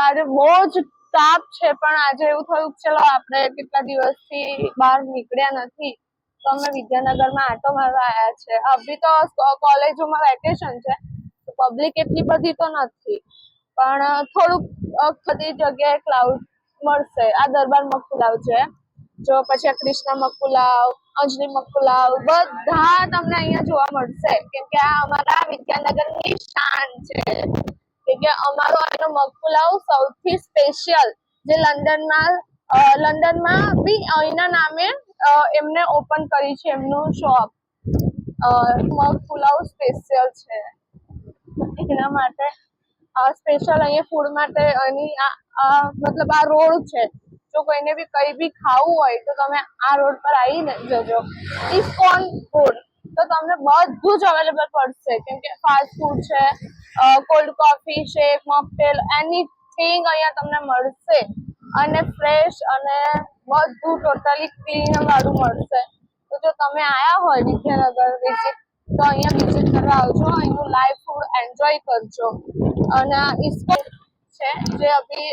આજે બહુ જ તાપ છે, પણ આજે એવું થયું ચલો આપણે કેટલા દિવસથી બહાર નીકળ્યા નથી તો અમે વિદ્યાનગરમાં આટો મારવા આવ્યા છે. અભી તો કોલેજોમાં વેકેશન છે, પબ્લિક એટલી બધી તો નથી, પણ થોડુંક બધી જગ્યાએ ક્લાઉડ મળશે. આ દરબાર મકુલાવ છે, જો પછી આ કૃષ્ણ મકુલાવ, અંજલિ મકુલાવ બધા તમને અહીંયા જોવા મળશે, કેમ કે આ અમારા વિદ્યાનગરની શાન છે. કે અમારો એનો મકુલાવ સૌથી સ્પેશિયલ, જે લંડનમાં બી અહીંના નામે એમને ઓપન કરી છે એમનું શોપ. મકુલાવ સ્પેશિયલ છે, એના માટે સ્પેશિયલ અહીંયા ફૂડ માટે મતલબ આ રોડ છે, જો કોઈને બી કઈ બી ખાવું હોય તો તમે આ રોડ પર આવીને જજો, ઇસ્કોન ફૂડ, તો તમને બધું જ અવેલેબલ પડશે, કેમ કે ફાસ્ટ ફૂડ છે, કોલ્ડ કોફી, શેક, મોકટેલ, એનીથિંગ અહીંયા તમને મળશે, અને ફ્રેશ અને બધું ટોટલી ક્લીન વાળું મળશે. તો જો તમે આયા હોય વિદ્યાનગર વિઝિટ, તો અહીંયા વિઝિટ કરવા આવજો, અહીંનું લાઈવ ફૂડ એન્જોય કરજો. અને ઇસ્કોન છે જે અભી